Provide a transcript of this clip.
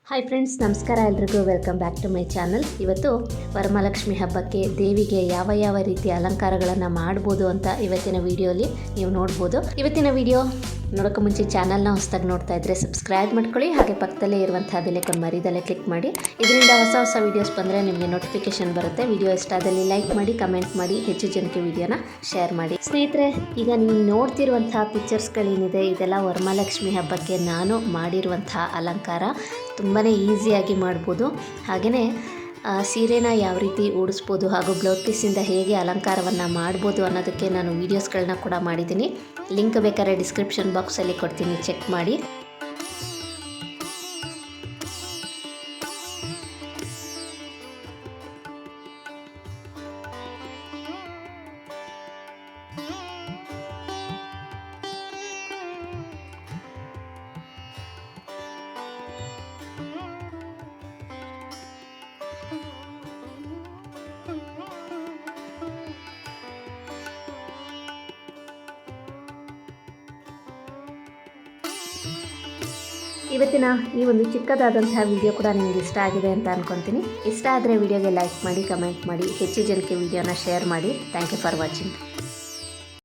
Hi friends, ನಮಸ್ಕಾರ. ಎಲ್ರಿಗೂ welcome back to my channel. ಇವತ್ತು ವರಮಹಾಲಕ್ಷ್ಮಿ ಹಬ್ಬಕ್ಕೆ ದೇವಿಗೆ ಯಾವ ರೀತಿಯ ಅಲಂಕಾರಗಳನ್ನು ಮಾಡ್ಬೋದು ಅಂತ ಇವತ್ತಿನ ವಿಡಿಯೋಲಿ ನೀವು ನೋಡ್ಬೋದು. ಇವತ್ತಿನ ವಿಡಿಯೋ ನೋಡೋಕೆ ಮುಂಚೆ ಚಾನಲ್ನ ಹೊಸದಾಗಿ ನೋಡ್ತಾ ಇದ್ದರೆ ಸಬ್ಸ್ಕ್ರೈಬ್ ಮಾಡ್ಕೊಳ್ಳಿ. ಹಾಗೆ ಪಕ್ಕದಲ್ಲೇ ಇರುವಂತಹ ಬೆಲ್ಲೈಕಾನ್ ಮರಿದಲ್ಲೇ ಕ್ಲಿಕ್ ಮಾಡಿ. ಇದರಿಂದ ಹೊಸ ವೀಡಿಯೋಸ್ ಬಂದರೆ ನಿಮಗೆ ನೋಟಿಫಿಕೇಶನ್ ಬರುತ್ತೆ. ವಿಡಿಯೋ ಇಷ್ಟ ಆದಲ್ಲಿ ಲೈಕ್ ಮಾಡಿ, ಕಮೆಂಟ್ ಮಾಡಿ, ಹೆಚ್ಚು ಜನಕ್ಕೆ ವಿಡಿಯೋನ ಶೇರ್ ಮಾಡಿ. ಸ್ನೇಹಿತರೆ, ಈಗ ನೀವು ನೋಡ್ತಿರುವಂತಹ ಪಿಕ್ಚರ್ಸ್ಗಳೇನಿದೆ ಇದೆಲ್ಲ ವರಮಹಾಲಕ್ಷ್ಮಿ ಹಬ್ಬಕ್ಕೆ ನಾನು ಮಾಡಿರುವಂತಹ ಅಲಂಕಾರ. ತುಂಬಾ ಈಸಿಯಾಗಿ ಮಾಡ್ಬೋದು. ಹಾಗೆಯೇ ಸೀರೆನ ಯಾವ ರೀತಿ ಉಡಿಸ್ಬೋದು ಹಾಗೂ ಬ್ಲೌಸ್ ಪೀಸಿಂದ ಹೇಗೆ ಅಲಂಕಾರವನ್ನು ಮಾಡ್ಬೋದು ಅನ್ನೋದಕ್ಕೆ ನಾನು ವೀಡಿಯೋಸ್ಗಳನ್ನ ಕೂಡ ಮಾಡಿದ್ದೀನಿ. ಲಿಂಕ್ ಬೇಕಾದ್ರೆ ಡಿಸ್ಕ್ರಿಪ್ಷನ್ ಬಾಕ್ಸಲ್ಲಿ ಕೊಡ್ತೀನಿ, ಚೆಕ್ ಮಾಡಿ. ಇವತ್ತಿನ ಈ ಒಂದು ಚಿಕ್ಕದಾದಂತಹ ವಿಡಿಯೋ ಕೂಡ ನಿಮಗೆ ಇಷ್ಟ ಆಗಿದೆ ಅಂತ ಅಂದ್ಕೊತೀನಿ. ಇಷ್ಟ ಆದರೆ ವಿಡಿಯೋಗೆ ಲೈಕ್ ಮಾಡಿ, ಕಮೆಂಟ್ ಮಾಡಿ, ಹೆಚ್ಚು ಜನಕ್ಕೆ ವಿಡಿಯೋನ ಶೇರ್ ಮಾಡಿ. Thank you for watching.